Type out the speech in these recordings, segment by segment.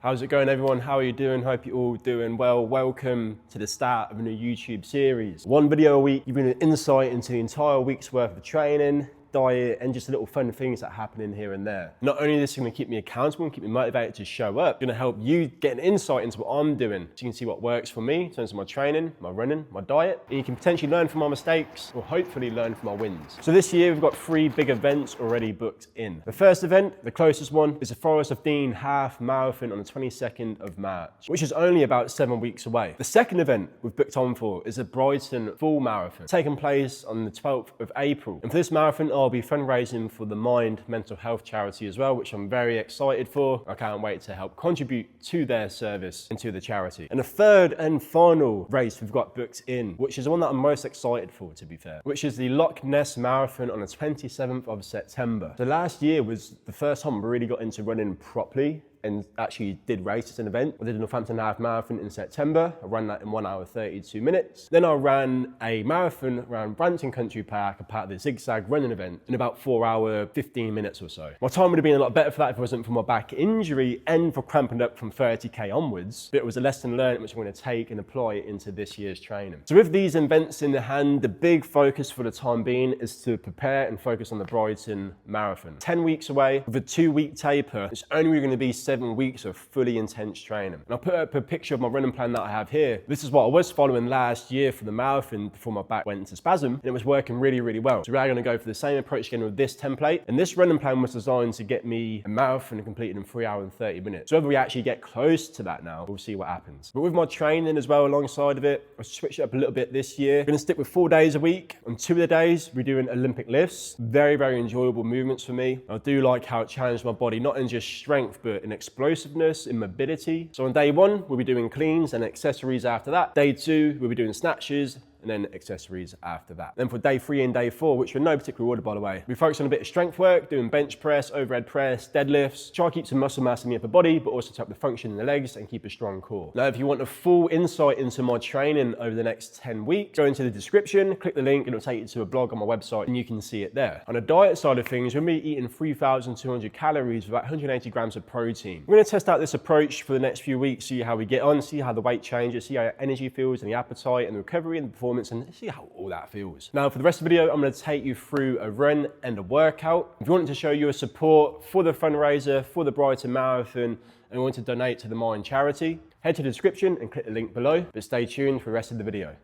How's it going, everyone? How are you doing? Hope you're all doing well. Welcome to the start of a new YouTube series. One video a week, giving an insight into the entire week's worth of training, diet, and just little fun things that happen in here and there. Not only is this going to keep me accountable and keep me motivated to show up, it's going to help you get an insight into what I'm doing so you can see what works for me in terms of my training, my running, my diet, and you can potentially learn from my mistakes or hopefully learn from my wins. So this year we've got 3 big events already booked in. The first event, the closest one, is the Forest of Dean half marathon on the 22nd of March, which is only about 7 weeks away. The second event we've booked on for is the Brighton full marathon, taking place on the 12th of April. And for this marathon, I'll be fundraising for the Mind Mental Health charity as well, which I'm very excited for. I can't wait to help contribute to their service and to the charity. And the third and final race we've got booked in, which is the one that I'm most excited for, to be fair, which is the Loch Ness Marathon on the 27th of September. So last year was the first time I really got into running properly and actually did race as an event. I did the Northampton Half Marathon in September. I ran that in 1 hour 32 minutes. Then I ran a marathon around Brampton Country Park, a part of the zigzag running event, in about 4 hours 15 minutes or so. My time would have been a lot better for that if it wasn't for my back injury and for cramping up from 30k onwards. But it was a lesson learned which I'm going to take and apply it into this year's training. So with these events in the hand, the big focus for the time being is to prepare and focus on the Brighton Marathon. 10 weeks away with a 2-week taper. It's only going to be 7 weeks of fully intense training. And I'll put up a picture of my running plan that I have here. This is what I was following last year for the marathon before my back went into spasm, and it was working really, really well. So we're going to go for the same approach again with this template. And this running plan was designed to get me a marathon completed in 3 hours and 30 minutes. So whether we actually get close to that now, we'll see what happens. But with my training as well alongside of it, I switched it up a little bit this year. I'm going to stick with 4 days a week. On 2 of the days, we're doing Olympic lifts. Very, very enjoyable movements for me. I do like how it challenged my body, not in just strength, but in explosiveness, in mobility. So on day 1, we'll be doing cleans and accessories after that. Day 2, we'll be doing snatches and then accessories after that. Then for day 3 and day 4, which are in no particular order by the way, we focus on a bit of strength work, doing bench press, overhead press, deadlifts, try to keep some muscle mass in the upper body, but also to help the function in the legs and keep a strong core. Now, if you want a full insight into my training over the next 10 weeks, go into the description, click the link, and it'll take you to a blog on my website and you can see it there. On the diet side of things, we're going to be eating 3,200 calories with about 180 grams of protein. We're going to test out this approach for the next few weeks, see how we get on, see how the weight changes, see how your energy feels and the appetite and the recovery and the performance, and see how all that feels. Now for the rest of the video, I'm going to take you through a run and a workout. If you want to show your support for the fundraiser, for the Brighton Marathon, and you want to donate to the Mind charity, head to the description and click the link below, but stay tuned for the rest of the video.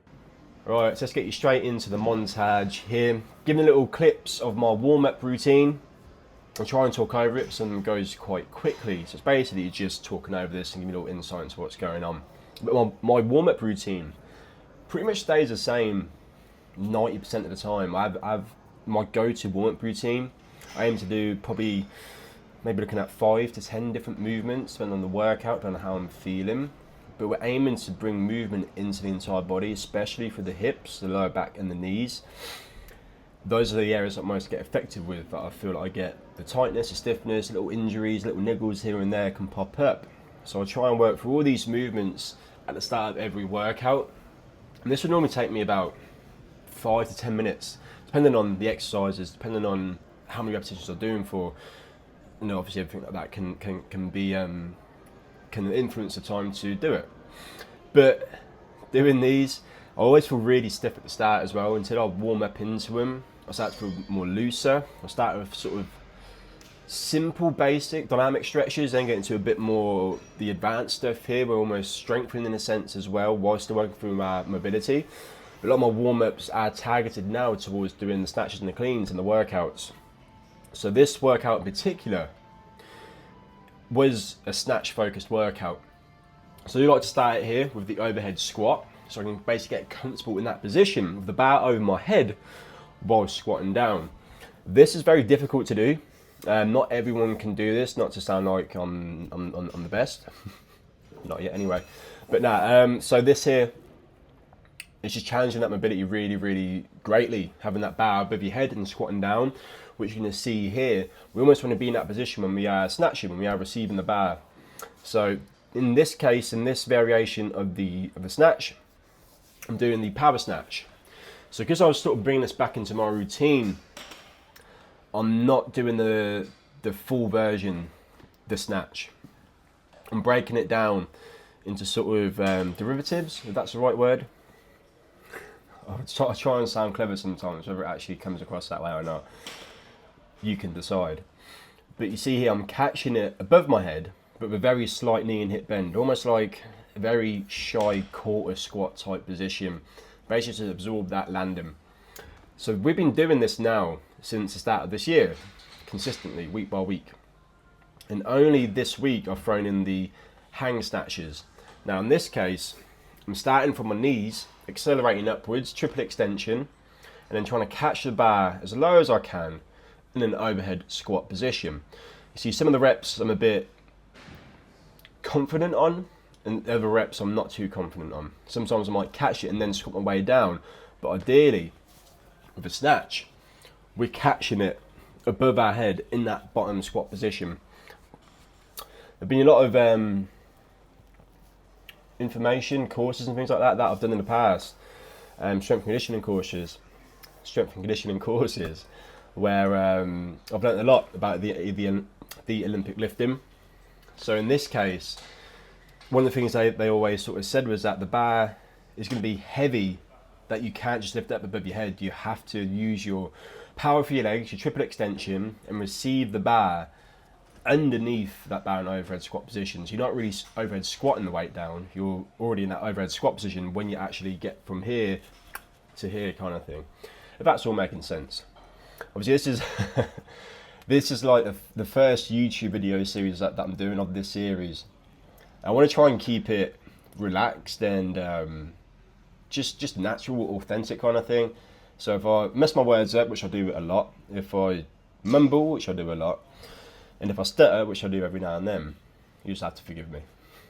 Right, so let's get you straight into the montage here. Giving little clips of my warm-up routine. I'll try and talk over it, some goes quite quickly. So it's basically just talking over this and giving you a little insight into what's going on. But my warm-up routine pretty much stays the same 90% of the time. I've my go-to warm-up routine. I aim to do probably maybe looking at 5 to 10 different movements depending on the workout, depending on how I'm feeling. But we're aiming to bring movement into the entire body, especially for the hips, the lower back and the knees. Those are the areas that I most get effective with, that I feel like I get the tightness, the stiffness, little injuries, little niggles here and there can pop up. So I try and work through all these movements at the start of every workout. And this would normally take me about 5 to 10 minutes, depending on the exercises, depending on how many repetitions I'm doing for. You know, obviously everything like that can influence the time to do it. But doing these, I always feel really stiff at the start as well. Until I warm up into them, I start to feel more looser. I start with sort of simple, basic, dynamic stretches, then get into a bit more the advanced stuff here. We're almost strengthening in a sense as well, while still working through my mobility. A lot of my warm-ups are targeted now towards doing the snatches and the cleans and the workouts. So this workout in particular was a snatch-focused workout. So you like to start here with the overhead squat, so I can basically get comfortable in that position with the bar over my head while squatting down. This is very difficult to do. Not everyone can do this, not to sound like I'm the best. Not yet anyway. But nah, so this here is just challenging that mobility really, really greatly. Having that bar above your head and squatting down, which you're going to see here. We almost want to be in that position when we are snatching, when we are receiving the bar. So in this case, in this variation of the snatch, I'm doing the power snatch. So because I was sort of bringing this back into my routine, I'm not doing the full version, the snatch. I'm breaking it down into sort of derivatives, if that's the right word. I try and sound clever sometimes, whether it actually comes across that way or not, you can decide. But you see here, I'm catching it above my head, but with a very slight knee and hip bend, almost like a very shy quarter squat type position, basically to absorb that landing. So we've been doing this now since the start of this year, consistently, week by week. And only this week I've thrown in the hang snatches. Now in this case, I'm starting from my knees, accelerating upwards, triple extension, and then trying to catch the bar as low as I can in an overhead squat position. You see, some of the reps I'm a bit confident on, and other reps I'm not too confident on. Sometimes I might catch it and then squat my way down, but ideally, with a snatch, we're catching it above our head in that bottom squat position. There've been a lot of information, courses and things like that I've done in the past, strength and conditioning courses, where I've learned a lot about the Olympic lifting. So in this case, one of the things they always sort of said was that the bar is going to be heavy, that you can't just lift it up above your head. You have to use your power for your legs, your triple extension, and receive the bar underneath that bar in overhead squat position. So you're not really overhead squatting the weight down, you're already in that overhead squat position when you actually get from here to here kind of thing. If that's all making sense. Obviously this is like the first YouTube video series that I'm doing of this series. I want to try and keep it relaxed and just natural, authentic kind of thing. So if I mess my words up, which I do a lot, if I mumble, which I do a lot, and if I stutter, which I do every now and then, you just have to forgive me.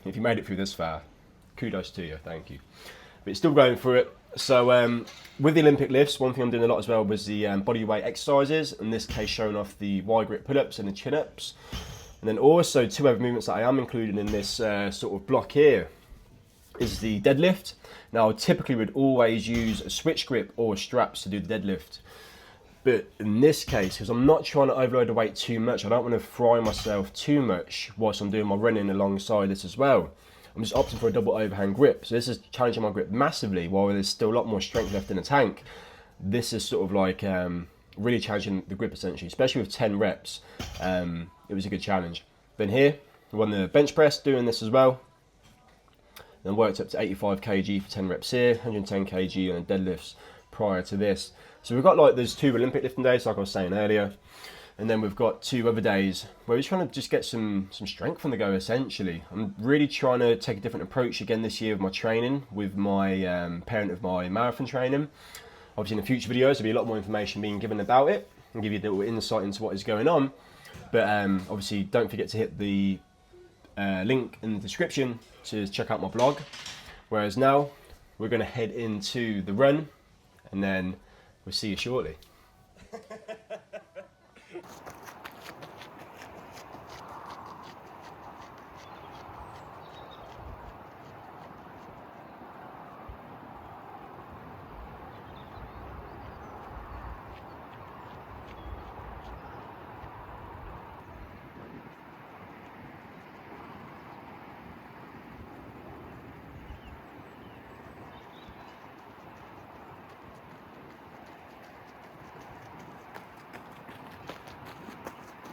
If you made it through this far, kudos to you, thank you. But it's still going through it. So with the Olympic lifts, one thing I'm doing a lot as well was the body weight exercises, in this case showing off the wide grip pull-ups and the chin-ups. And then also two other movements that I am including in this sort of block here is the deadlift. Now I typically would always use a switch grip or straps to do the deadlift. But in this case, because I'm not trying to overload the weight too much, I don't want to fry myself too much whilst I'm doing my running alongside this as well. I'm just opting for a double overhand grip. So this is challenging my grip massively while there's still a lot more strength left in the tank. This is sort of like really challenging the grip essentially, especially with 10 reps. It was a good challenge. Then here, we won the bench press doing this as well. Then worked up to 85 kg for 10 reps here, 110 kg on the deadlifts prior to this. So we've got like those two Olympic lifting days, like I was saying earlier, and then we've got 2 other days where we're trying to just get some strength on the go essentially. I'm really trying to take a different approach again this year with my training, with my parent of my marathon training. Obviously in the future videos there'll be a lot more information being given about it and give you a little insight into what is going on. But obviously don't forget to hit the link in the description to check out my blog. Whereas now we're going to head into the run and then we'll see you shortly.